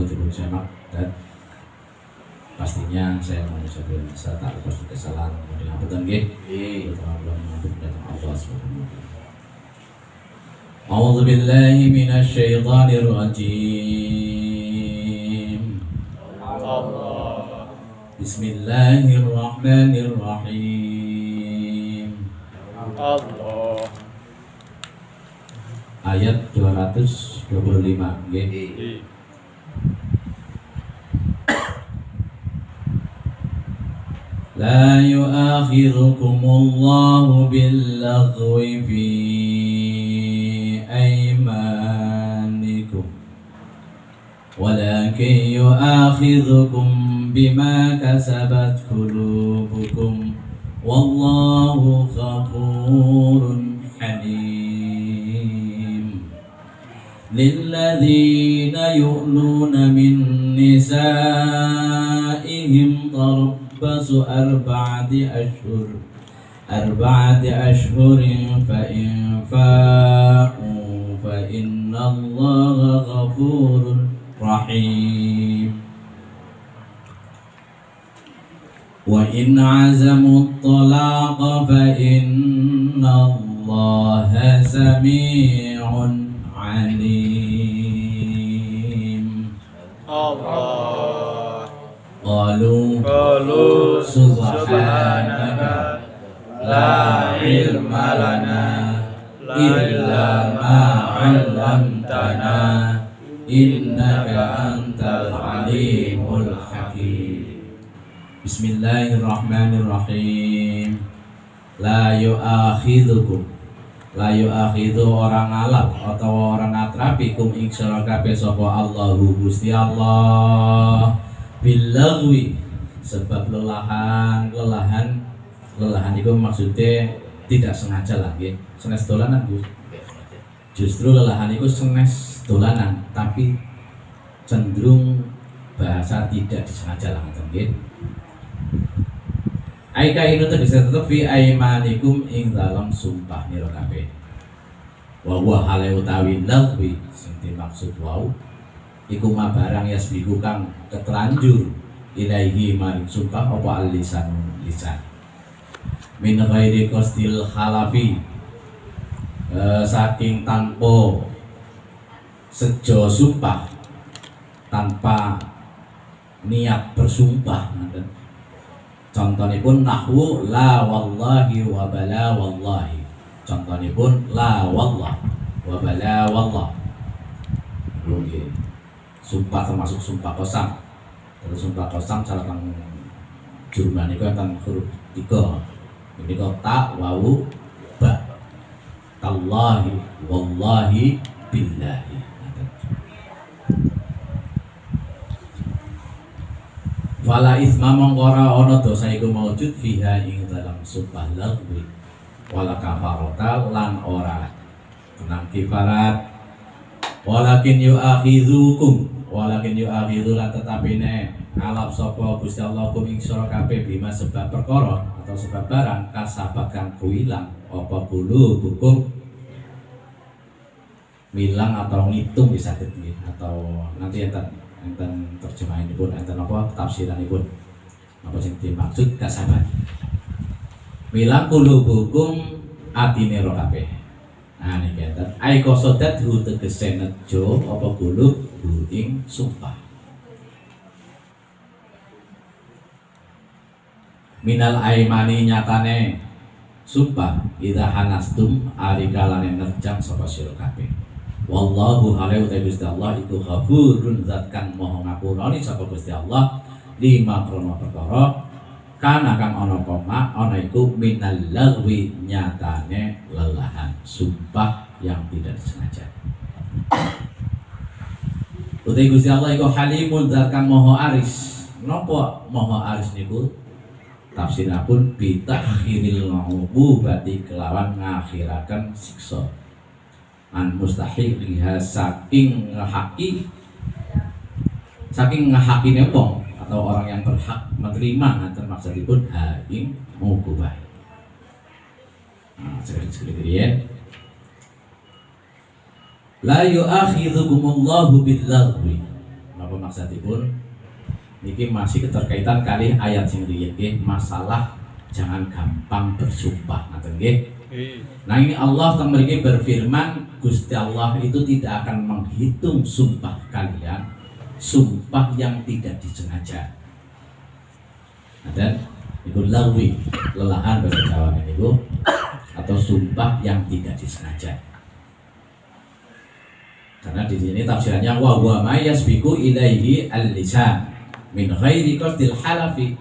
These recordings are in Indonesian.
buat semak dan pastinya saya mengucapkan tak lepas kesalahan kemudian apunten nggih terutama mengatur datang Allah Subhanahu wa taala. A'udzu billahi minasy syaithanir rajim. Allah. Bismillahirrahmanirrahim. Allah. Ayat 225 nggih. لا يؤاخذكم الله باللغو في أيمانكم ولكن يؤاخذكم بما كسبت قلوبكم والله غفور حليم للذين يؤلون من نسائهم تربص أربعة أشهر فإن فاءوا فإن الله غفور رحيم وإن عزموا الطلاق فإن الله سميع عليم. Allah. قالوا سبحانك لا علم لنا إلا ما علمتنا إنك أنت العليم الحكيم. Bismillahirrahmanirrahim. La yu'akhidhukum, la yu'akhidhu orang ngalap atau orang atrapikum ing sira kabeh sapa Allahu Gusti Allah bilagwi sebab lelahan itu maksudnya tidak sengaja lagi senes dolanan Gus. Justru lelahan itu senes dolanan tapi cenderung bahasa tidak disengaja lah nggih. Aika ini bisa tetap fi aimanikum ing dalam sumpah nira kabeh. Wa huwa hale utawi lagwi sing dimaksud wau iku ma barang yasbiku kang ketelanjur ilaihi maring sumpah apa al-lisan lisan. Min ghairi qasdil khalafi saking tanpa sejo sumpah tanpa niat bersumpah. Contohipun nahwu la wallahi wa bala wallahi. Contohipun la wallah wa bala wallah. Nggih. Sumpah termasuk sumpah kosam. Terus sumpah kosam cara kang Jerman itu kan huruf 3. Ini kok ta wawu ba. Tallahi wallahi billahi. Wala isma mongkora ono dosa iku maujud fiha ing dalam sumpah lagwi wala kafarota lan ora tenang kifarat walakin yu'akhidhukum lan tetapine alap sapa Gusti Allah kum ing sira kabeh bima sebab perkara atau sebab barang kasabat kang kuilang apa bulu hukum milang atau ngitung bisa gitu atau nanti enten terjemahan ini pun enten apa tafsiran ini pun apa sing dimaksud kasabat milang kulubukum atine ro kabeh. Nah niki enten ai kosodat hu tegese nejo apa kulub ing sumpah minal aimani nyatane sumpah idza hanastum ari kalane nerjang sapa sira kabeh. Wallahu alaihi wa Gusti Allah iku ghafurun zat kang maha ngapurani sapa Gusti Allah lima krono perkara kana kang ana koma ana iku minal lagwi nyatane lelahan sumpah yang tidak disengaja. Utai Gusti Allah iku halimun zat kang maha aris. Napa maha aris niku? Tafsirapun bitakhiril uqubati kelawan ngakhiraken siksa. An mustahil liha saking ngehakine wong atau orang yang berhak menerima ngaten maksudipun ha ing uqubah. Nah, sekali-sekali ya. La yu'akhidhukumullahu bil-laghwi. Apa maksudipun niki masih keterkaitan kali ayat sing riyen nggih, masalah jangan gampang bersumpah ngoten nggih. Nah ini Allah mriki berfirman, Gusti Allah itu tidak akan menghitung sumpah kalian, sumpah yang tidak disengaja. Nah, dan itu lawi, lelahan bahasa Jawa itu, atau sumpah yang tidak disengaja. Karena di sini tafsirannya wa huwa ma yasbiqu ilaihi al-lisan min ghairi qasdil halafi,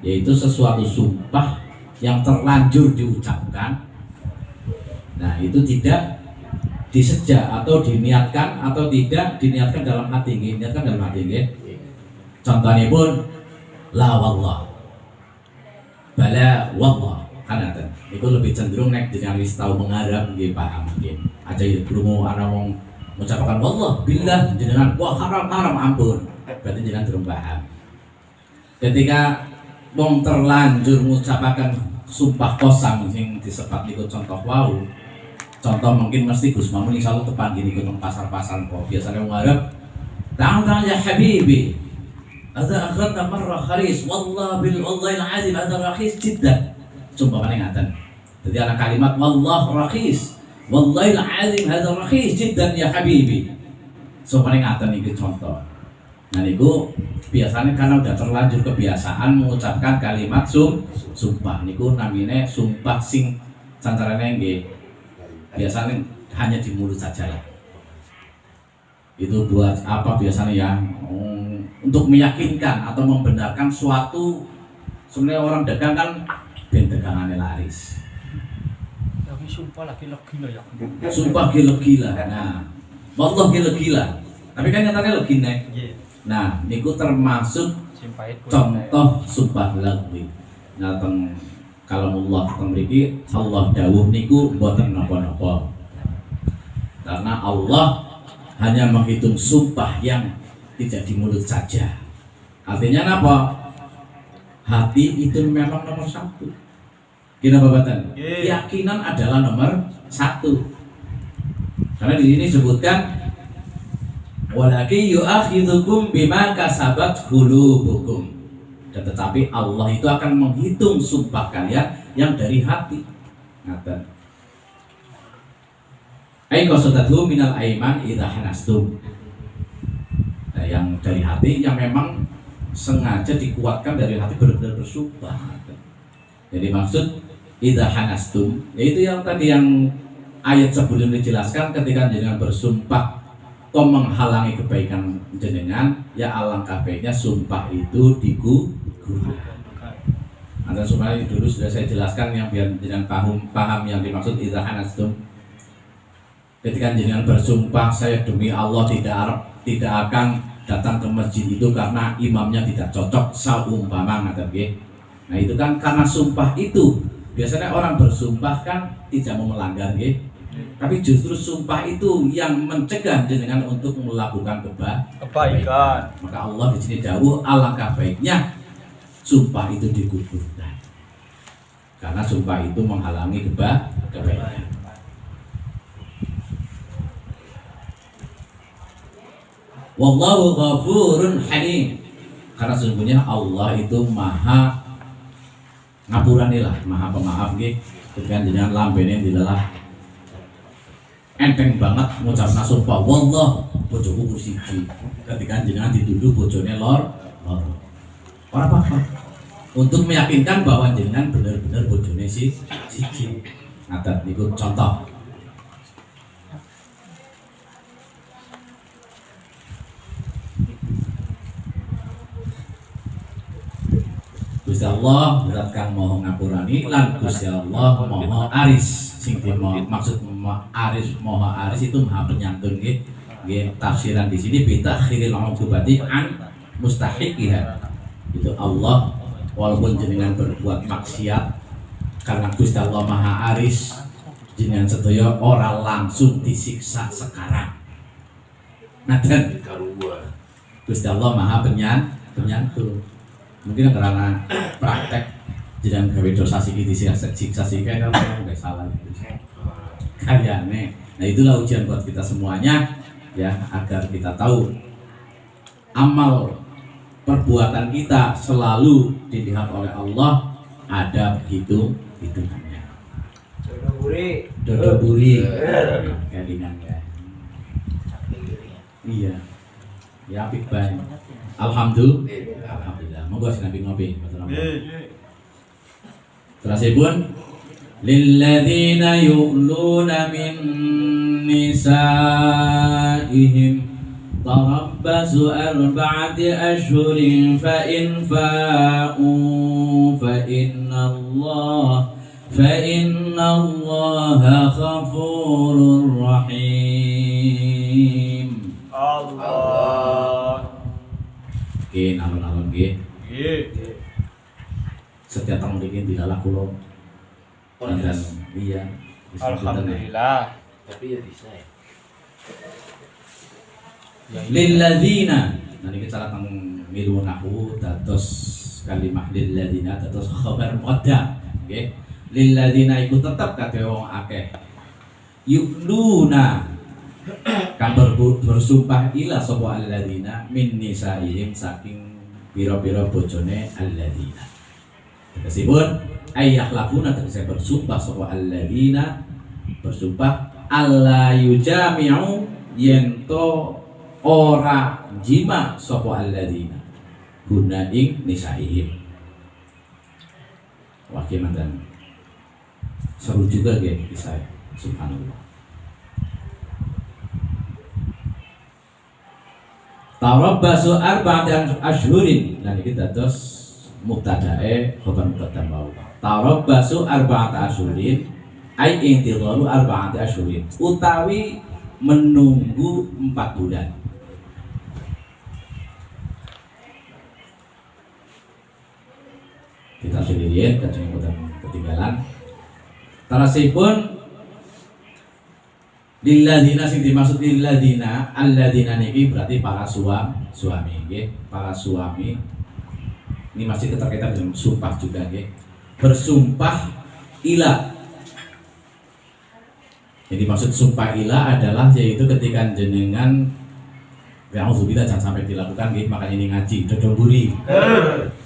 yaitu sesuatu sumpah yang terlanjur diucapkan. Nah itu tidak diseja atau diniatkan atau tidak diniatkan dalam hati, diniatkan dalam hati. Contohnya pun la wallah, bala wallah, kan ada. Itu lebih cenderung nek dengan wis tahu mengarap nggih paham mungkin. Aja ya krungu ana wong mengucapkan wallah billah jenengan wah haram ampun. Berarti jenengan durung paham. Ketika wong terlanjur mengucapkan sumpah kosam sing disebat niku contoh wau. Contoh mungkin mesti Gus Mamun insyaallah tepan gini ke pasar-pasar kok biasanya wong Arab. Ta'ala ya habibi. Ada akhirnya marrah kharis wallahi al-azim ada rakhis jiddan. Sumpah paling ngaten. Jadi ada kalimat wallah rakhis. Wallahi al-azim ada rakhis jiddan ya habibi. Sumpah paling ngaten iki contoh. Nah niku biasanya karena udah terlanjur kebiasaan mengucapkan kalimat sumpah niku namine sumpah sing cancarane nggih biasanya hanya di mulut saja lah. Itu buat apa biasanya yang untuk meyakinkan atau membenarkan suatu. Sebenarnya orang dagang kan ben dagangannya laris. Tapi sumpah lagi gila ya. Sumpah gila-gila. Nah, wallah gila-gila. Tapi kan nyatanya legine. Nah, niku termasuk contoh sumpah lagwi. Nah, kalau Allah mriki Allah dawuh niku mboten napa-napa. Karena Allah hanya menghitung sumpah yang tidak di mulut saja. Artinya apa? Hati itu memang nomor satu. Gina babatan. Keyakinan adalah nomor satu. Karena di sini disebutkan walakin yu'akhidhukum bima kasabat qulubukum. Dan tetapi Allah itu akan menghitung sumpah kalian yang dari hati. Ngaten. Ai qasadatu minal aiman idza hanastum. Nah, yang dari hati yang memang sengaja dikuatkan dari hati benar-benar bersumpah. Jadi maksud idza hanastum yaitu yang tadi yang ayat sebelum dijelaskan ketika jenengan bersumpah kok menghalangi kebaikan jenengan, ya alangkah baiknya sumpah itu digugurkan. Ada sumpah dulu sudah saya jelaskan yang biar jenengan paham yang dimaksud idza hanastum. Ketika jenengan bersumpah saya demi Allah tidak akan datang ke masjid itu karena imamnya tidak cocok saumpama ngaten nggih. Nah itu kan karena sumpah itu biasanya orang bersumpah kan tidak mau melanggar nggih. Tapi justru sumpah itu yang mencegah jenengan untuk melakukan kebaikan. Maka Allah di sini dawuh alangkah baiknya sumpah itu digugurkan. Karena sumpah itu menghalangi kebaikan. Wallahu ghafurun halim. Karena sesungguhnya Allah itu maha ngapuranilah, maha pemaaf nggih. Ketika jenengan lambene dilelah enteng banget ngucapna sumpah wallah bojoku siji. Ketika jenengan dituduh bojone lor. Ora apa-apa. Untuk meyakinkan bahwa jenengan benar-benar bojone siji. Ngaten niku contoh. Gusti Allah zat kang maha ngapurani lan Gusti Allah maha aris. Sing maksud aris maha aris itu maha penyantun nggih. Nggih tafsiran di sini bita khiril uqubati an mustahiqiha. Itu Allah walaupun jenengan berbuat maksiat karena Gusti Allah maha aris jenengan sedaya ora langsung disiksa sekarang. Nadan Gusti Allah maha penyantun. Mungkin karena praktek jenengan gawe dosa siki disiksa siki kan enggak salah gitu. Kayane. Nah itulah ujian buat kita semuanya ya agar kita tahu amal perbuatan kita selalu dilihat oleh Allah, ada hitungannya. Dodo buri kelingan ya. Iya. Ya apik bae. Alhamdulillah. Monggo sing nabi ngopi. Terasipun lilladzina yu'luna min nisaihim tarabbasu arba'ati ashhurin fa in fa'u fa inna Allaha ghafurur rahim. Allah. Nggih, alon-alon nggih. Setiap tahun bikin dilalah kulo. Dan iya. Alhamdulillah. Tapi ya bisa ya. Lilladzina. Nanti kita datang milu nahu dados kalimah lilladzina dados khabar muqaddam. Nggih. Lilladzina iku tetep kate wong akeh. Yu'luna kang bersumpah ila sapa alladzina min nisaihim saking pira-pira bojone alladzina. Tegasipun ayyahlafuna tegese bersumpah sapa alladzina bersumpah alla yujami'u yen to ora jima sapa alladzina guna ing nisaihim. Wah gimana? Seru juga nggih kisah. Subhanallah. Tarabbasu arba'atan ashhurin. Nah iki dados mubtadae khabar muqaddam mau. Tarabbasu arba'ata ashhurin ai intidharu arba'ati ashhurin. Utawi menunggu 4 bulan. Kita sendirian kajeng boten ketinggalan. Tarasipun lilladzina sing dimaksud lilladzina alladzina niki berarti para suami nggih, para suami. Ini masih keterkaitan dengan sumpah juga nggih. Bersumpah ila. Jadi maksud sumpah ila adalah yaitu ketika jenengan Alhamdulillah jangan sampai dilakukan nggih, makanya ini ngaji dodo buri.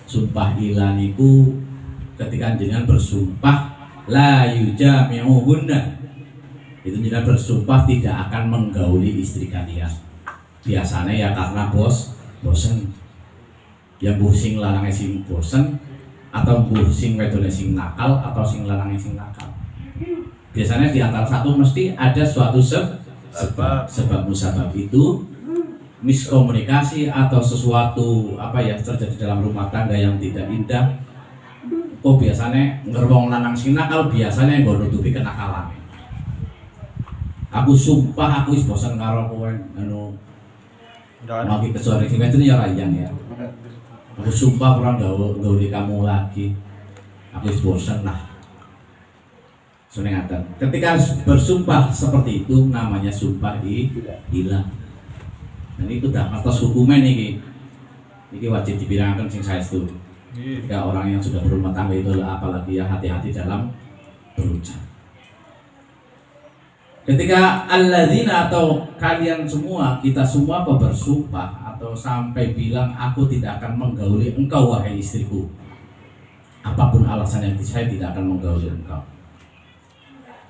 Sumpah ila niku ketika jenengan bersumpah la yujami'uhunna, itu jenengan bersumpah tidak akan menggauli istri kalian. Biasanya ya karena bosen, ya sing lanangnya sing bosen, atau sing wedone sing nakal, atau sing lanangnya sing nakal. Biasanya di antara satu mesti ada suatu sebab musabab itu miskomunikasi atau sesuatu apa ya terjadi dalam rumah tangga yang tidak indah. Kok biasanya ngerwong lanang sing nakal biasanya nggo nutupi kenakalan. Aku sumpah aku wis bosan karo kowe anu lagi kecuali sing itu ya rayang ya. Aku sumpah ora gawe kamu lagi. Aku wis bosan lah. Sunengatan. Ketika bersumpah seperti itu namanya sumpah ilah. Dan itu dah atas hukuman ini wajib dipilangkan sing saestu. Jika orang yang sudah berumah tangga itu apalagi ya hati-hati dalam berucap. Ketika alladzina atau kalian semua, kita semua bersumpah atau sampai bilang aku tidak akan menggauli engkau wahai istriku. Apapun alasan yang saya tidak akan menggauli engkau.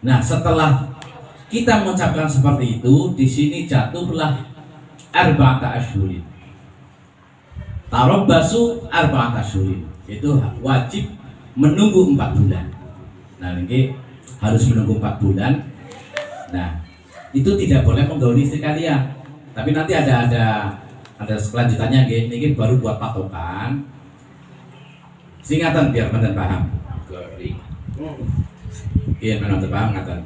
Nah, setelah kita mengucapkan seperti itu, di sini jatuhlah arba'ata ashhurin. Tarabbasu arba'ata ashhurin. Itu wajib menunggu 4 bulan. Nah, ini harus menunggu 4 bulan. Nah, itu tidak boleh menggauli istri kalian. Tapi nanti ada kelanjutannya nggih. Ini baru buat patokan. Singatan biar benar paham. Iya, benar paham ngaten.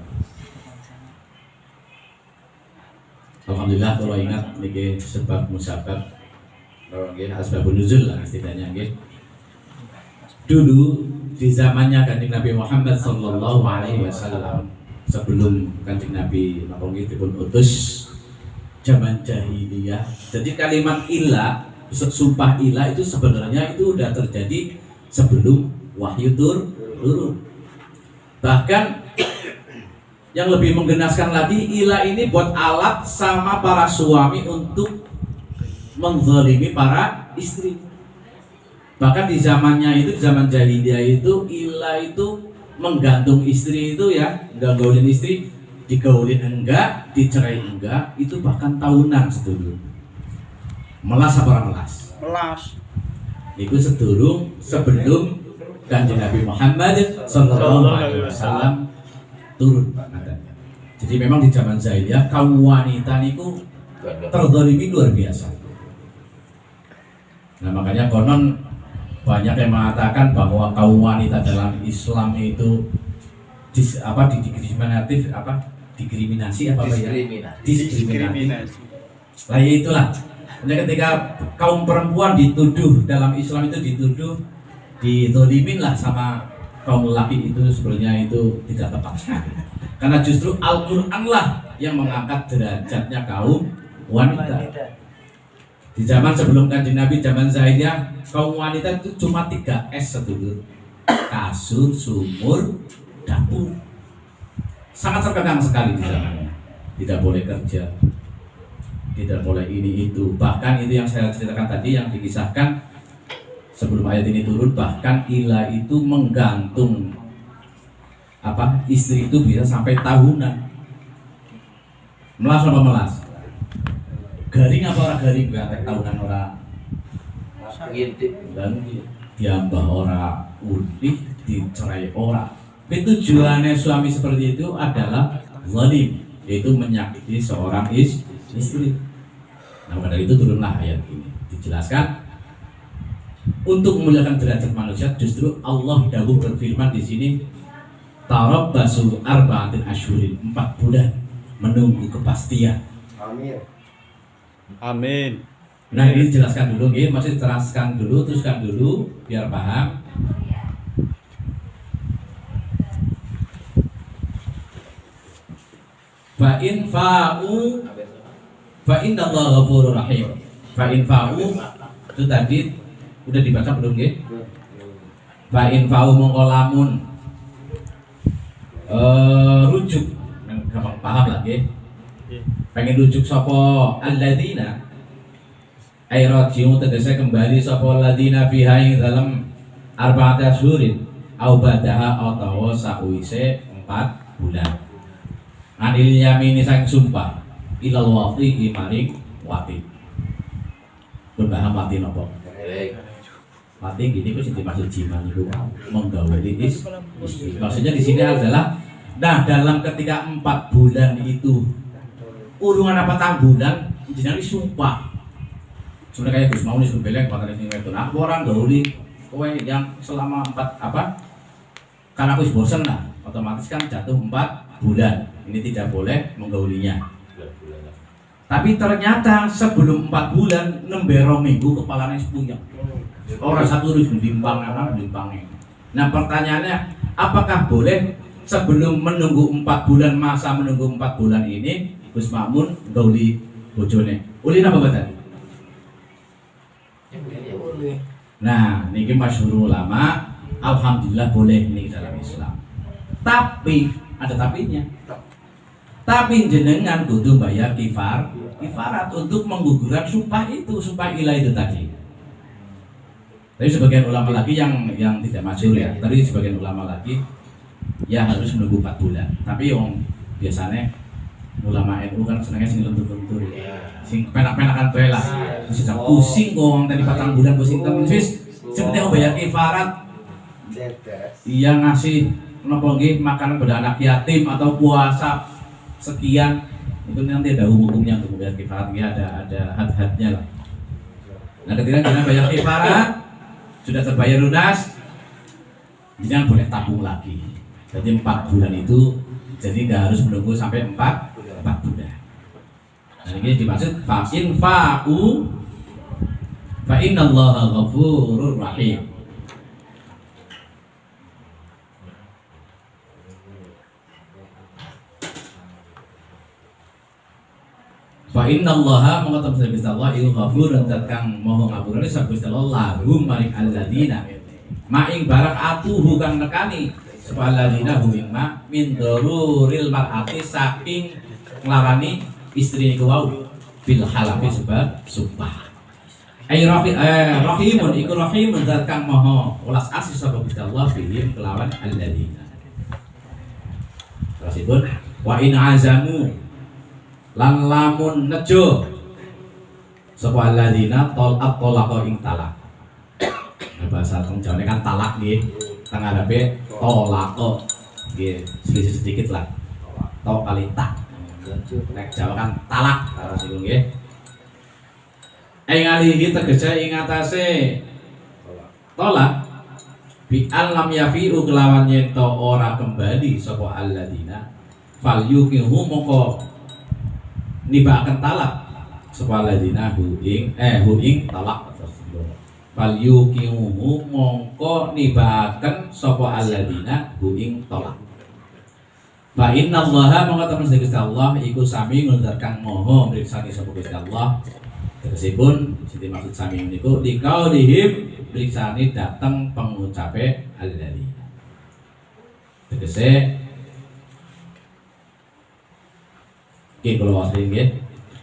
Alhamdulillah kalau ingat niki sebab musabab nggih asbabun nuzul lah istilahnya nggih. Dulu di zamannya Kanjeng Nabi Muhammad sallallahu alaihi wasallam, sebelum Kanjeng Nabi napa nggih dipun utus zaman jahiliyah. Jadi kalimat ilah, sumpah ilah itu sebenarnya itu sudah terjadi sebelum wahyu turun. Bahkan yang lebih menggenaskan lagi, ilah ini buat alat sama para suami untuk menzalimi para istri. Bahkan di zamannya itu, di zaman jahiliyah itu, ila itu menggantung istri itu ya, enggak gaulin istri, digaulin enggak, dicerai enggak, itu bahkan tahunan sedulur. Melas apa ora melas? Melas. Itu sedurung sebelum Kanjeng Nabi Muhammad sallallahu alaihi wasallam turun. Jadi memang di zaman jahiliyah kaum wanita niku terzalimi luar biasa. Nah makanya konon banyak yang mengatakan bahwa kaum wanita dalam Islam itu diskriminasi. Lah ya itulah. Nah, ketika kaum perempuan dituduh dalam Islam itu dituduh dizalimin lah sama kaum lelaki, itu sebenarnya itu tidak tepat. Karena justru Al-Qur'an lah yang mengangkat derajatnya kaum wanita. Di zaman sebelum Kanjeng Nabi, zaman jahiliyah, kaum wanita itu cuma 3S sedulur. Kasur, sumur, dapur. Sangat terkekang sekali di zamannya. Tidak boleh kerja, tidak boleh ini itu. Bahkan itu yang saya ceritakan tadi, yang dikisahkan sebelum ayat ini turun, bahkan ila itu menggantung istri itu bisa sampai tahunan. Melas apa melas? Garing apa orang garing? Gak tahunan orang ngintip dan diambah orang ulih, dicerai orang. Tujuannya suami seperti itu adalah zalim, yaitu menyakiti seorang istri. Nah, maka dari itu turunlah ayat ini, dijelaskan untuk memuliakan derajat manusia. Justru Allah dahulu berfirman di sini, tarabbasu arba'atin asyhurin, 4 bulan menunggu kepastian. Amin. Amin. Nah ini jelaskan dulu, masih teruskan dulu, teruskan dulu biar paham. Fa'in fa'u fa'innallaha ghafurur rahim. Fa'in fa'u itu tadi udah dibaca belum nggih? Fa'in fa'u mongko lamun rujuk, gampang paham lagi. Pengen rujuk sapa alladzina ay rajiun, tegese kembali sapa alladzina fiha ing dalem arba'at asyhurin au badaha atawa sakwise 4 bulan. Anil yamini sang sumpah ilal wati maring wati. Paham wati napa? Wati gini kok sing dimaksud jiman itu menggaweli istri. Maksudnya di sini adalah dalam ketika 4 bulan itu urungan apa bulan jenengan sumpah. Sebenarnya kayak Gus mau nih sebeleng bakal sing wedon. Aku orang gauli kowe yang selama 4 karena aku bosen lah, otomatis kan jatuh 4 bulan. Ini tidak boleh menggaulinya. Tapi ternyata sebelum 4 bulan nembe 2 minggu kepalanya sepuyeng. Orang satu harus melimpang. Nah pertanyaannya, apakah boleh sebelum menunggu 4 bulan, masa menunggu 4 bulan ini Gus Makmun gauli bojone? Ulin apa badan? Nah, niki masyhur ulama, alhamdulillah boleh ini dalam Islam. Tapi ada tapinya. Tapi jenengan kudu bayar kifarat untuk menggugurkan sumpah itu, sumpah ilah itu tadi. Tapi sebagian ulama lagi yang tidak masyhur ya. Tadi sebagian ulama lagi ya harus menunggu 4 bulan. Tapi yang biasanya ulama NU kan senangnya sing lentur-lentur, sing penak-penakan bae lah. Sedang pusing kok tadi 4 bulan pusing temen wis seperti bayar kifarat. Iya ngasih napa nggih makanan pada anak yatim atau puasa sekian, itu nanti ada hukumnya untuk bayar kifarat, ya ada had-hadnya lah. Nah ketika kita bayar kifarat sudah terbayar lunas, jangan boleh tabung lagi. Jadi 4 bulan itu jadi nggak harus menunggu sampai 4 bulan. Nah ini dimaksud fa'in fa'u fa'innallaha ghafurur rahim. Fa innallaha mongko tembe Gusti Allah iku ghafurun zat kang maha ngapurane sapa Gusti Allah lahum maring alladzina maing barang atuhu kang nekani sapa alladzina hum min daruril mar'ati saking nglarani istri niku wau bil halafi sebab sumpah. Rahimun iku rahimun zat kang maha welas asih sapa Gusti Allah bihim kelawan alladzina. Terusipun wa in azamu lan lamun nejo sapa alladzina tolaqa ing talak. Nah, bahasa Jawa kan talak nggih, teng Arabe tolaqa nggih, selisih sedikit lah. To kali tak. Nek Jawa kan talak terus nggih. Ing alihi tegese ing atase tolak bi alam yafi'u kelawan yen to ora kembali sapa alladzina fal yuqihu moko nibaken talak sapa alladzina hu ing talak fal yuqihu mongko nibaken sapa alladzina hu ing talak. Fa inna Allaha mongko temen Gusti Allah iku sami ngundarkan moho mriksani sapa Gusti Allah. Tersipun sing maksud sami niku dikaulihim mriksani dateng pengucape alladzina. Tegese iki kula wasri nggih.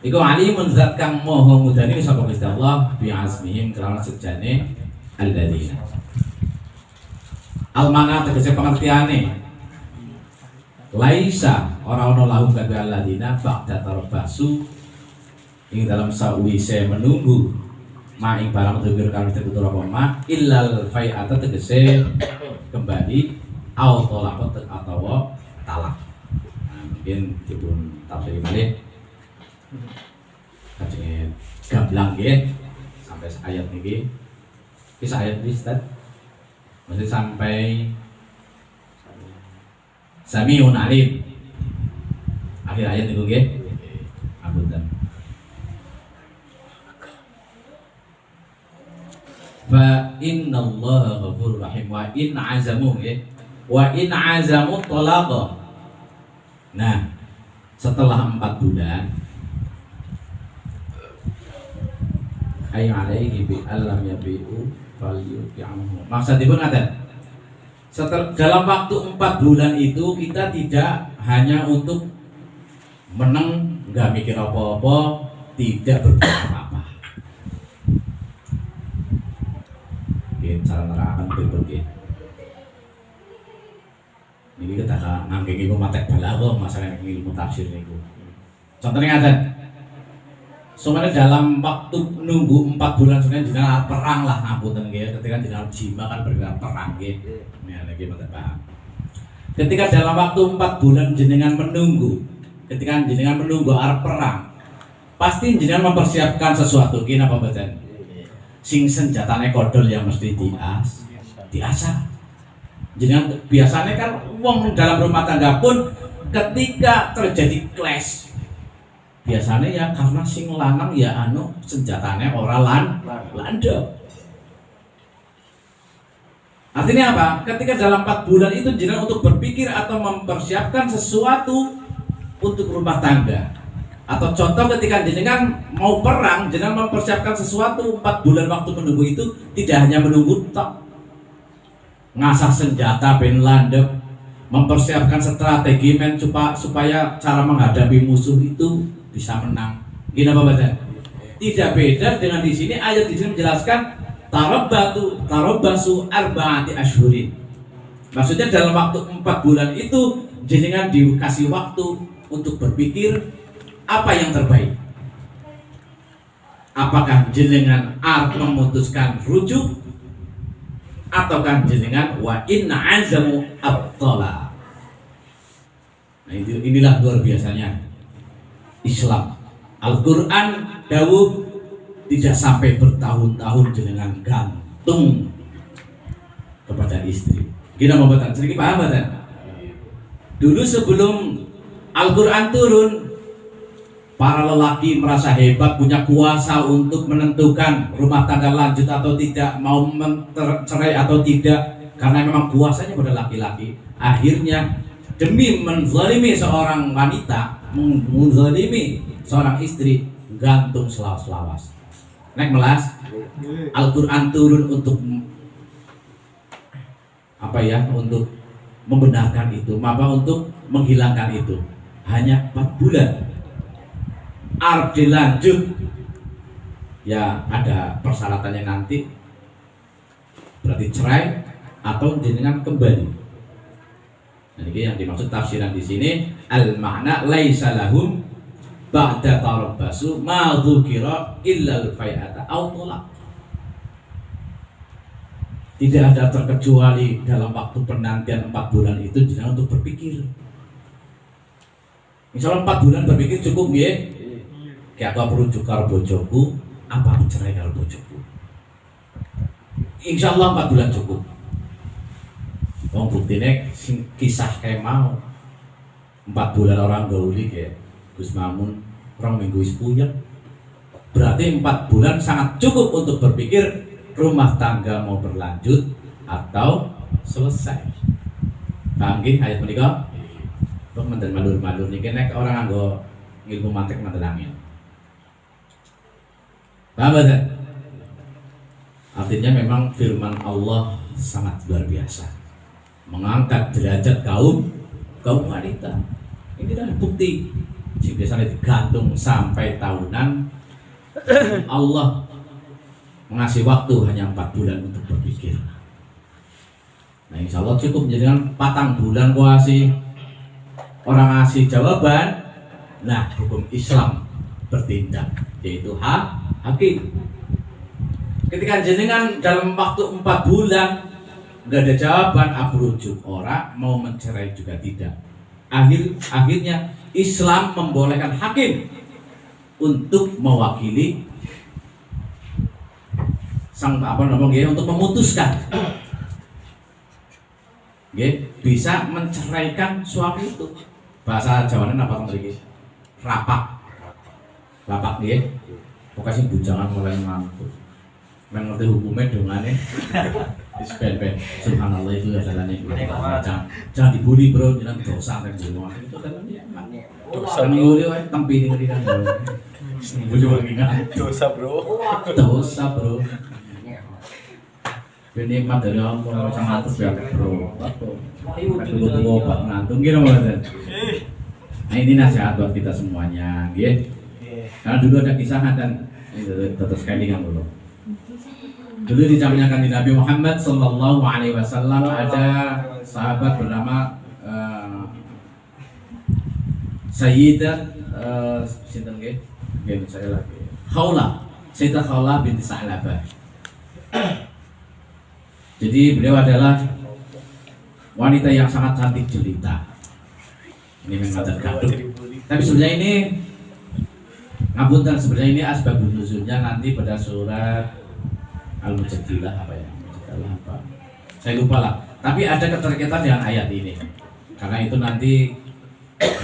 Iku alimun zat kang moho ngudani sapa Gusti Allah bi azmihim kelawan sejane alladzina. Almana tegese pengertiane. Laisa ora ono lahu kadhe alladzina ba'da tarabbasu ing dalam sawise menunggu ma ing barang tegir karo tetutur apa ma illal fai'ata tegese kembali au tolak atau talak. Nah, mungkin dipun tafsir malih kajenge gamblang nggih sampai ayat niki. Kisah ayat iki Ustaz. Masih sampai Samiun alim. Akhir ayat niku nggih. Apunten. Fa innallaha ghafurur rahim wa in azamu ya. Wa in azamu talaqa. Nah, setelah 4 bulan ay alaihi bi allam yabi'u falyuqi'ahu. Maksudipun ngaten. Setelah dalam waktu 4 bulan itu kita tidak hanya untuk meneng, enggak mikir apa-apa, tidak berbuat apa-apa. Cara nerangkan berbagai ini kita ngangge ilmu matek balaghah masalah ilmu tafsir niku. Contohnya ada sebenarnya dalam waktu nunggu 4 bulan sebenarnya jenengan perang lah ngapunten nggih, ketika jenengan jima kan bergerak perang nggih. Ya lagi mboten paham. Ketika dalam waktu 4 bulan jenengan menunggu, ketika jenengan menunggu arep perang, pasti jenengan mempersiapkan sesuatu nggih napa mboten? Sing senjatane kodol yang mesti diasah. Jangan biasanya kan wong dalam rumah tangga pun ketika terjadi clash biasanya ya karena sing lanang ya senjatane ora landep. Artinya apa? Ketika dalam 4 bulan itu jangan untuk berpikir atau mempersiapkan sesuatu untuk rumah tangga. Atau contoh ketika jenengan mau perang, jenengan mempersiapkan sesuatu 4 bulan waktu menunggu itu tidak hanya menunggu tok. Ngasah senjata ben landep, mempersiapkan strategi supaya cara menghadapi musuh itu bisa menang. Gini apa baca? Tidak beda dengan di sini ayat di sini menjelaskan tarabbasu arba'ati asyhurin. Maksudnya dalam waktu 4 bulan itu jenengan dikasih waktu untuk berpikir apa yang terbaik. Apakah jenengan memutuskan rujuk ataukah jenengan wa inna azamu at-tala. Nah inilah luar biasanya Islam. Al-Quran dawuh tidak sampai bertahun-tahun jenengan gantung kepada istri. Kita mau baca sedikit paham baca? Dulu sebelum Al-Quran turun, para lelaki merasa hebat, punya kuasa untuk menentukan rumah tangga lanjut atau tidak, mau cerai atau tidak, karena memang kuasanya pada laki-laki. Akhirnya demi menzalimi seorang wanita, menzalimi seorang istri, gantung selawas-lawas. Nek melas, Al-Quran turun untuk apa ya? Untuk membenarkan itu, untuk menghilangkan itu. Hanya 4 bulan. Arep dilanjut ya ada persyaratannya nanti, berarti cerai atau jenengan kembali. Nah, ini yang dimaksud tafsiran di sini, al makna laisa lahum ba'da tarabbasu ma dzukira illa al fai'ata aw talaq. Tidak ada terkecuali dalam waktu penantian 4 bulan itu jangan untuk berpikir. Misalnya 4 bulan berpikir cukup ya. Kayak aku perlu juga bojoku, apa aku cerai kalau bojoku. Insya Allah 4 bulan cukup. Wong buktinya kisah kayak mau 4 bulan orang gauli kayak Gus Mamun 2 minggu sepuyeng. Berarti 4 bulan sangat cukup untuk berpikir rumah tangga mau berlanjut atau selesai. Paham nggih ayat menika? Untuk menten malur-malur niki nek orang nganggo ilmu mantek menten angin. Paham betul? Artinya memang firman Allah sangat luar biasa, mengangkat derajat kaum wanita. Ini adalah bukti. Jika biasanya digantung sampai tahunan, Allah mengasih waktu hanya 4 bulan untuk berpikir. Nah, insya Allah cukup menjadikan 4 bulan kuasi orang ngasih jawaban. Nah, hukum Islam bertindak, yaitu hakim. Ketika jenengan dalam waktu 4 bulan nggak ada jawaban, aku rujuk orang mau mencerai juga tidak. Akhirnya Islam membolehkan hakim untuk mewakili sang untuk memutuskan, bisa menceraikan suami itu. Bahasa Jawanya apa tadi? Rapak, pokoknya sih bujangan mulai ngantuk. Mengerti hukumnya dongane. Ben. Subhanallah itu adalah jangan dibully bro, jangan dosa dan bunuh. Itu adalah dosa dibully, tempi ini kan. Dosa bro. Nikmat dari Allah sama atas ya bro. Butuh obat ngantung gitu maksudnya. Nah ini nasihat buat kita semuanya, gitu. Karena dulu ada kisah dan tetap sekali kan dulu. Dulu di zamannya kan Nabi Muhammad Sallallahu Alaihi Wasallam ada sahabat bernama Sayyidah sinten nggih? Nggih saya lagi. Sayyidah Khawlah binti Sa'labah. Jadi beliau adalah wanita yang sangat cantik jelita. Ini memang terkadang. Tapi sebenarnya ini ngapunten, sebenarnya ini asbabun nuzulnya nanti pada surat Al-Mujadilah apa ya? Mujadilah apa? Saya lupa lah. Tapi ada keterkaitan dengan ayat ini. Karena itu nanti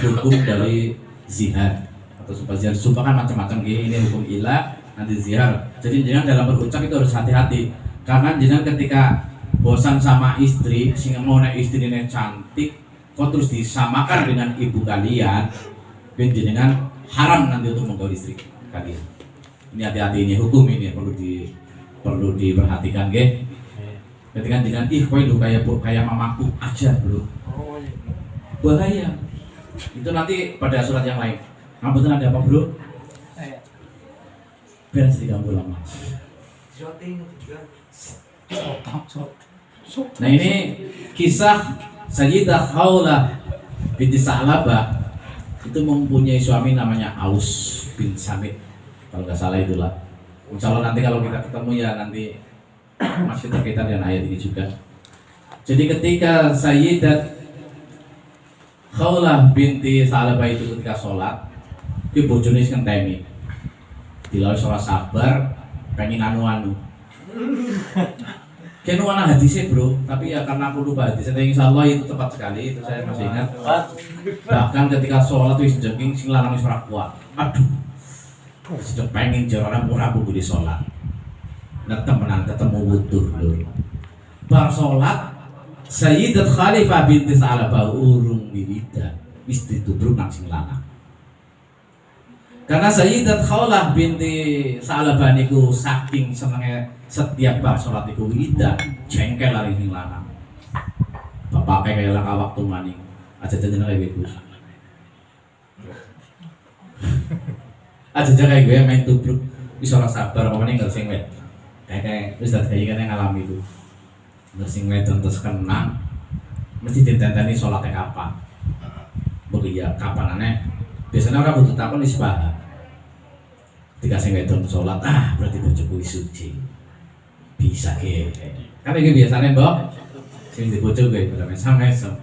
hukum dari zihar atau sumpah zihar. Sumpah kan macam-macam gini. Ini hukum ilah, nanti zihar. Jadi jangan dalam berucap itu harus hati-hati. Karena jangan ketika bosan sama istri, sehingga mau naik istrinya cantik, kok terus disamakan dengan ibu kalian, dengan haram nanti untuk menggauli istri kalian. Ini hati-hati, ini hukum ini perlu diperhatikan, ge. Ketika dengan kowe lu kayak mamaku aja bro, bahaya. Itu nanti pada surat yang lain. Ngapunten ada apa bro? Biar tidak lama. Nah ini kisah Sayyidah Khawlah binti Sa'labah itu mempunyai suami namanya Aus bin Samit, kalau nggak salah itulah. Insya Allah nanti kalau kita ketemu ya nanti masih terkaitan dengan ayat ini juga. Jadi ketika Sayyidah Khawlah binti Sa'labah itu ketika sholat, dia bojone ngenteni, dilawan sholat sabar, pengen anu. Kayaknya mana hadisnya bro, tapi ya karena aku lupa hadisnya, tapi insya Allah itu tepat sekali, itu saya masih ingat. Bahkan ketika sholat itu jengking sing lanang wis ora kuat. Aduh, sudah pengen jarang rabu di sholat. Nah temenan ketemu wuduh lho. Bar sholat, Sayyidat Khalifah binti Sa'labah urung wiridan, wis ditubruk nang sing lanang. Karena Sayyidat Khawlah binti Sa'labah niku saking senenge setiap bar sholat niku wiridan, jengkel lari sing lanang. Bapak kayak laka waktu maning, aja jenenge lagi Gus. Aja kayak gue main tubruk. wis ora sabar apa meneh sing wed. Kayak wis dadi kan yang ngalami itu. Sing wedon terus kenang mesti ditenteni salatnya kapan. Mbok iya kapanane. Biasanya orang butuh takon isbah. Ketika sing wedon salat, berarti bojoku suci. Bisa ke. Kan iki biasanya Mbok sing dibojo kuwi pada mesam-mesam.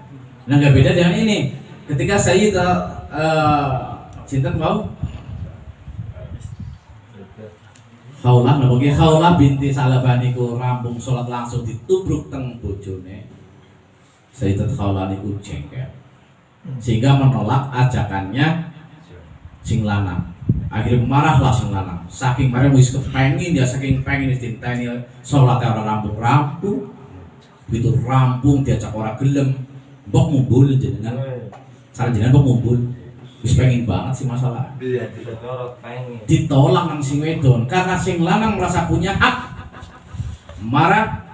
Nah enggak beda dengan ini. Ketika Sayyidah sinten mau Khawlah, Khawlah binti Salaban niku rampung sholat langsung ditubruk teng bojone. Sayyidat Khawlah niku jengkel. Sehingga menolak ajakannya sing lanang. Akhirnya marahlah sing lanang. Saking marah wis kepengin dia saking pengen dinteni sholat ora rampung-rampung. Begitu rampung diajak ora gelem. Mbok mumbul jenengan. Saran jenengan mbok mumbul. Wis pengen banget sih masalah. Iya, ditolak pengen. Ditolak nang sing wedon karena sing lanang merasa punya hak. Marah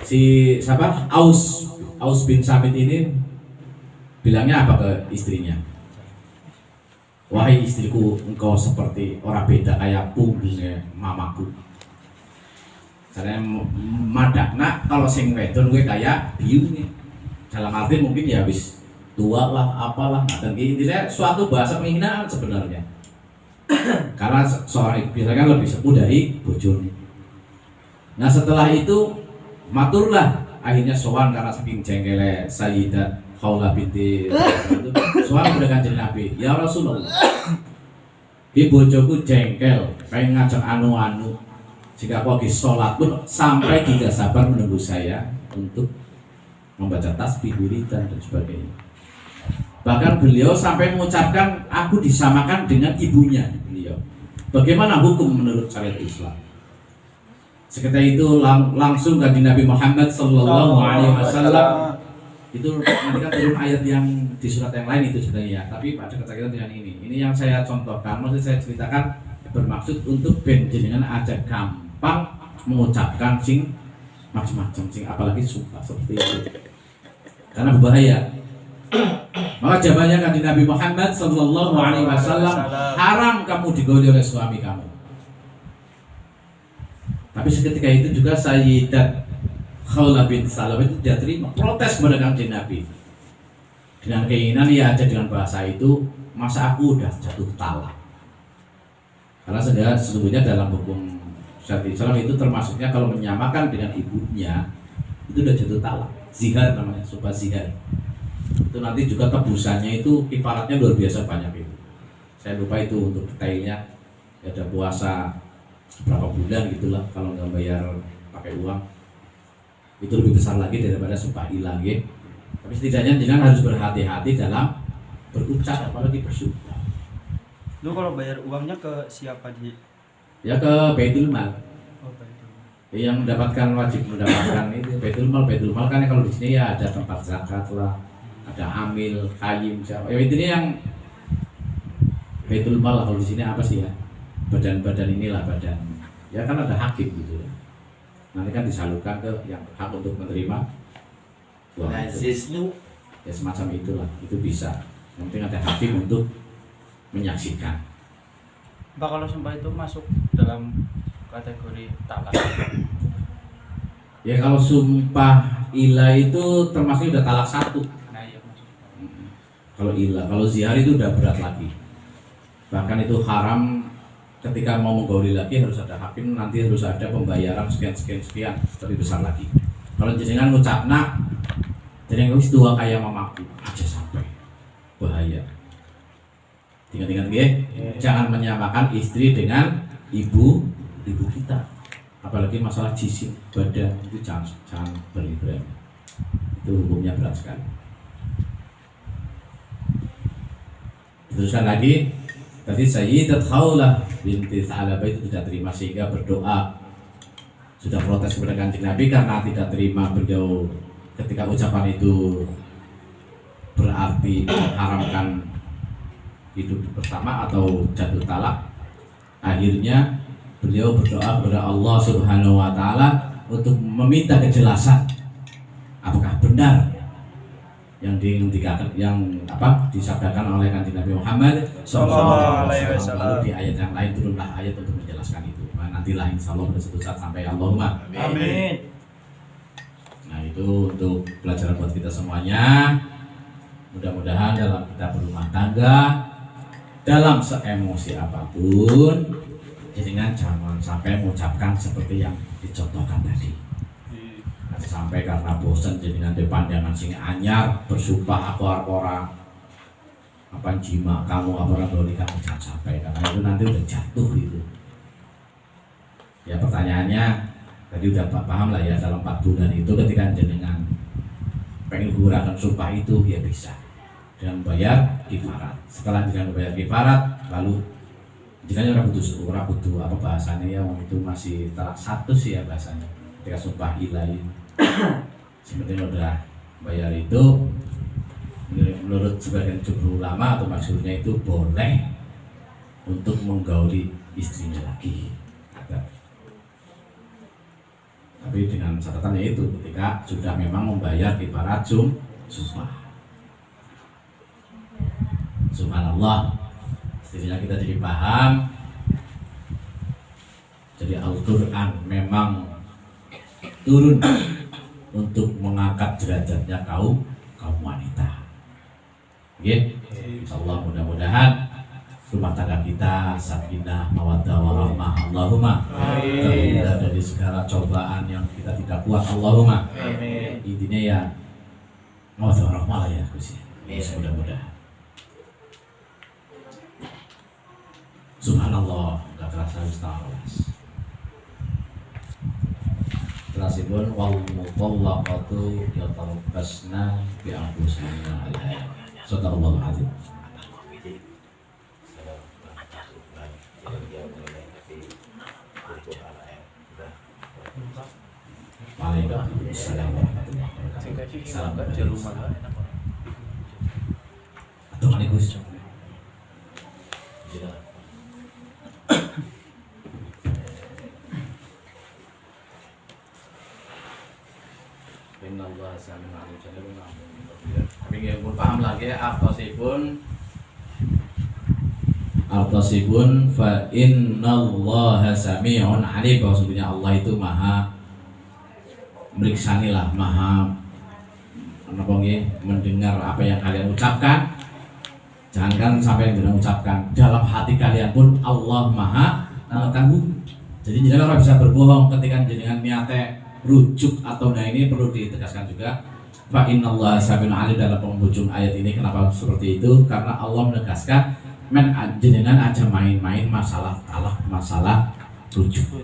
si siapa? Aus bin Sabit ini bilangnya apa ke istrinya? Wahai istriku, engkau seperti orang beda kayak punggungnya mamaku. Karena madakna kalau sing wedon gue kayak biungnya. Dalam arti mungkin ya habis tua lah, apalah, dan intinya suatu bahasa penghinaan sebenarnya. Karena seorang ibu biasanya kan lebih sepuh dari bojone. Nah setelah itu maturlah akhirnya sowan karena saking jengkelnya Sayyidat Khawlah binti sowan kepada Kanjeng Nabi, ya Rasulullah, di bojoku jengkel, pengen ngajak anu-anu, jika aku lagi sholat pun sampai tidak sabar menunggu saya untuk membaca tasbih, wiridan dan sebagainya. Bahkan beliau sampai mengucapkan aku disamakan dengan ibunya beliau. Bagaimana hukum menurut syariat Islam? Seketika itu langsung dari Nabi Muhammad Sallallahu Alaihi Wasallam itu nanti kan turun ayat yang di surat yang lain itu sebenarnya. Tapi pada kesakitan dengan ini yang saya contohkan, maksud saya ceritakan bermaksud untuk benjenengan aja gampang mengucapkan sing macam-macam sing apalagi sumpah seperti itu. Karena berbahaya. Maka jawabannya kan di Nabi Muhammad Sallallahu Alaihi Wasallam, haram kamu digoda oleh suami kamu. Tapi seketika itu juga Sayyidat Khawlah bin Salam itu tidak terima, protes kepada Kanjeng Nabi dengan keinginan ya aja dengan bahasa itu, masa aku udah jatuh talak. Karena sesungguhnya dalam hukum syariat Islam itu termasuknya kalau menyamakan dengan ibunya itu udah jatuh talak. Zihar namanya, sumpah zihar. Itu nanti juga tebusannya itu kifaratnya luar biasa banyak itu. Saya lupa itu untuk detailnya. Ada puasa berapa bulan gitulah kalau nggak bayar pakai uang. Itu lebih besar lagi daripada sumpah ilah ya. Tapi setidaknya jangan harus berhati-hati dalam berucap apalagi bersumpah. Lu kalau bayar uangnya ke siapa di? Ya ke Baitul Mal. Oh, Baitul. Yang mendapatkan wajib mendapatkan itu Baitul Mal kan kalau di sini ya ada tempat zakat lah. Ada amil, kayim, siapa? Ya intinya yang Baitul Mal kalau di sini apa sih ya? Badan-badan inilah badan. Ya kan ada hakim gitu ya. Nanti kan disalurkan ke yang hak untuk menerima. Nazis lu. Ya semacam itulah, itu bisa. Yang penting ada hakim untuk menyaksikan. Mbak, kalau sumpah itu masuk dalam kategori talak. Ya kalau sumpah ilah itu termasuk udah talak satu. Nah iya masuk. Kalau ilah, kalau zihar itu udah berat lagi. Bahkan itu haram ketika mau menggauli lagi harus ada hakim, nanti harus ada pembayaran sekian lebih besar lagi. Kalau jenengan ngucap nak, jenengan wis dua kayak mamaku aja sampai bahaya. Ingat-ingat ya, jangan menyamakan istri dengan ibu kita. Apalagi masalah jisim badan itu jangan berlebihan. Itu hukumnya berat sekali. Teruskan lagi, tadi Sayyidat Khawlah binti Tha'labah itu tidak terima sehingga berdoa, sudah protes kepada Kanjeng Nabi karena tidak terima beliau ketika ucapan itu berarti mengharamkan hidup bersama atau jatuh talak. Akhirnya beliau berdoa kepada Allah Subhanahu wa taala untuk meminta kejelasan apakah benar disabdakan oleh Kanjeng Nabi Muhammad Sallallahu alaihi wasallam. Lalu di ayat yang lain turunlah ayat untuk menjelaskan itu. Nah, nantilah insya Allah pada suatu saat sampai Allahumma. Amin. Nah itu untuk pelajaran buat kita semuanya. Mudah-mudahan dalam kita berumah tangga, dalam seemosi apapun, jangan sampai mengucapkan seperti yang dicontohkan tadi. Sampai karena bosan jadi nanti pandangan sing anyar bersumpah aku orang apa jima kamu apa doli kamu jangan sampai, karena itu nanti udah jatuh itu. Ya pertanyaannya tadi udah paham lah ya, dalam 4 bulan itu ketika jenengan pengen gugurkan sumpah itu ya bisa dengan bayar kifarat. Setelah dengan bayar kifarat lalu jika orang butuh apa bahasanya ya, itu masih talak 1 sih ya bahasanya ketika sumpah ilahi. Seperti udah bayar itu, menurut sebagian jumhur ulama atau maksudnya itu boleh untuk menggauli istrinya lagi. Tapi dengan catatannya itu ketika sudah memang membayar kifarat sumpah. Subhanallah, setidaknya kita jadi paham. Jadi Al-Quran memang turun untuk mengangkat derajatnya kaum wanita. Oke, insyaallah mudah-mudahan rumah tangga kita sakinah mawaddah warahmah Allahumma. Terhindar dari segala cobaan yang kita tidak kuat Allahumma. Amin. Intinya ya mawaddah warahmah lah ya Gus. Mudah-mudahan. Subhanallah, enggak terasa setengah. Terasipun wal mutallaqatu yatarabbasna bi anfusihinna al-hayat. Sadaqallahul azim. Waalaikumsalam warahmatullahi wabarakatuh. Salam di rumah. Atau mana Gus? Innallaha sami'un 'alim. Tapi nggih pun paham lagi artosipun fa innallaha sami'un 'alim. Maksudnya Allah itu maha meriksani lah, maha mendengar apa yang kalian ucapkan. Jangankan sampai yang kalian ucapkan, dalam hati kalian pun Allah maha mengetahui. Jadi jangan orang bisa berbohong ketika jenengan niate rujuk atau ini perlu ditegaskan juga. Fa innallaha sami'un 'alim dalam penghujung ayat ini. Kenapa seperti itu? Karena Allah menegaskan jenengan aja main-main masalah talak, masalah rujuk.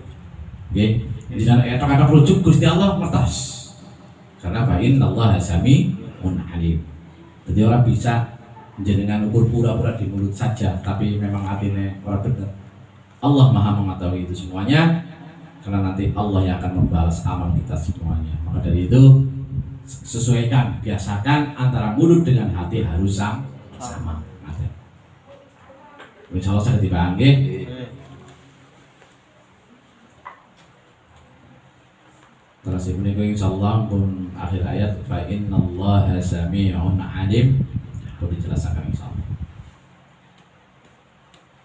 Oke, jenengan kata rujuk Gusti Allah mertos. Karena fa innallaha sami'un 'alim. Jadi orang bisa jenengan ukur pura-pura di mulut saja, tapi memang hatinya orang benar. Allah maha mengetahui itu semuanya. Karena nanti Allah yang akan membalas amal kita semuanya. Maka dari itu sesuaikan, biasakan antara mulut dengan hati harus sama. Insya Allah saya dipanggil. Terus ini insya Allah pun akhir ayat fa innallaha sami'un 'alim. Boleh dijelaskan insya Allah.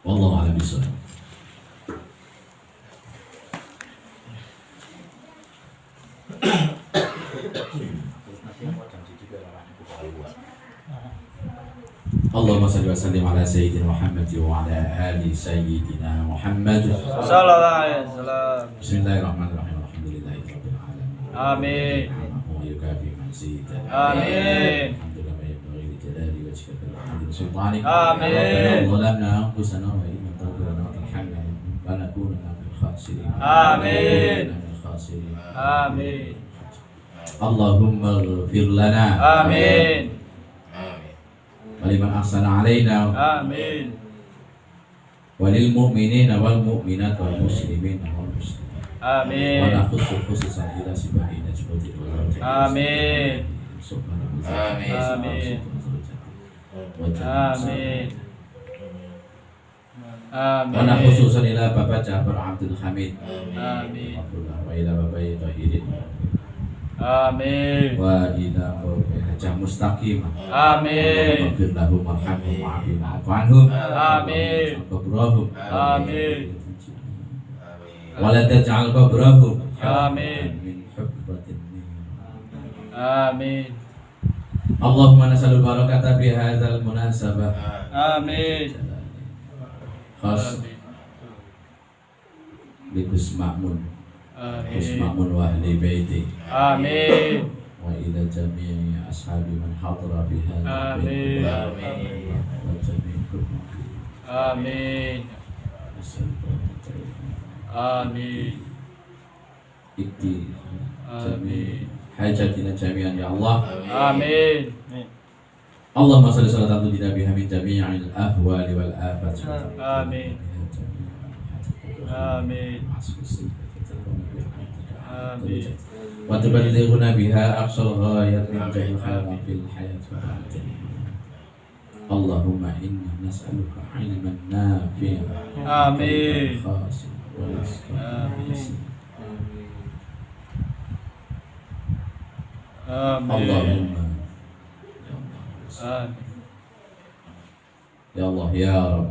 Wallahu a'lam bishawab. Allahumma salli wa sallim ala sayyidina Muhammad wa ala ali sayyidina Muhammad Sallallahu alaihi wasallam. Bismillahirrahmanirrahim. Alhamdulillahi rabbil alamin. Amin. Wa yukafi mazida. Amin. Alhamdulillah wa yabghi li jalali wajhika al-hamdu sultani. Amin. Rabbana zalamna anfusana wa in lam taghfir lana wa tarhamna lanakunanna minal khasirin. Amin. Minal khasirin. Amin. Allahumma ighfir lana. Amin. Waliman ahsana alaina. Amin. Walil mu'minina wal mu'minat wal muslimina wal muslimat. Amin. Wa nakhussu khususan ila sibahina jumudi wal Amin. Subhanallah. Amin. Amin. Amin. Wa khususan ila Bapak Ja'far Abdul Hamid. Amin. Wa ila Bapak Tahirin. Amin. Wa ila Bapak hujjah mustaqimah. Amin. Waghfir lahum warhamhum wa'afu anhum. Amin. Qabrahum. Amin. Wala taj'al qabrahum Amin. min hufratin. Amin. Allahumma nas'alu barakata fi hadzal munasabah. Amin. Khas li Gus Ma'mun. Gus Amin. Ma'mun wa ahli baiti. Amin. Wa ila jami'i ashabi man hadara fi hadzal Amin. Amin. Wa jami'i Amin. Amin. ikti Amin. hajatina jami'an ya Allah. Amin. Allahumma salli salatan tudina biha min jami'il ahwali wal afat. Amin. Amin. Amin. Wa tuballighuna biha aqsal ghayat min jami'il khairat fil hayat wal akhirah. Allahumma inna nas'aluka ilman nafi'an. Amin. Khashi'an wa rizqan Amin. hasinan. Amin. Allahumma Amin. ya Allah ya Rabb.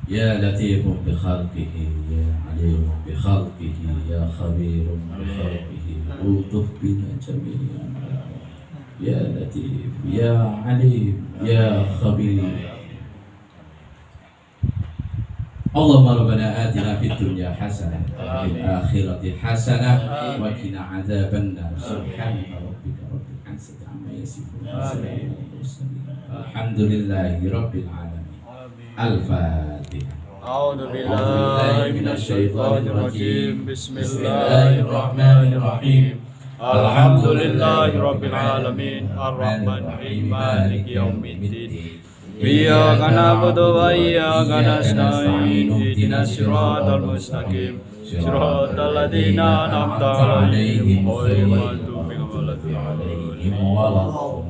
يا لطيف بخلقه يا عليم بخلقه يا خبير بخلقه الطف بنا جميعا يا لطيف يا عليم يا خبير. اللهم ربنا آتنا في الدنيا حسنة وفي الآخرة حسنة وقنا عذاب النار. سبحان ربك رب العزة عما يصفون وسلام على المرسلين الحمد لله رب العالمين. Al-Fatihah. A'udzu billahi minasyaitonir rajim. Bismillahirrahmanirrahim. Alhamdulillahirabbil alamin. Arrahmanir rahim. Maliki yaumiddin. Iyyaka na'budu wa iyyaka nasta'in. Ihdinas siratal mustaqim. Siratal ladzina an'amta 'alaihim ghairil maghdubi 'alaihim waladdallin.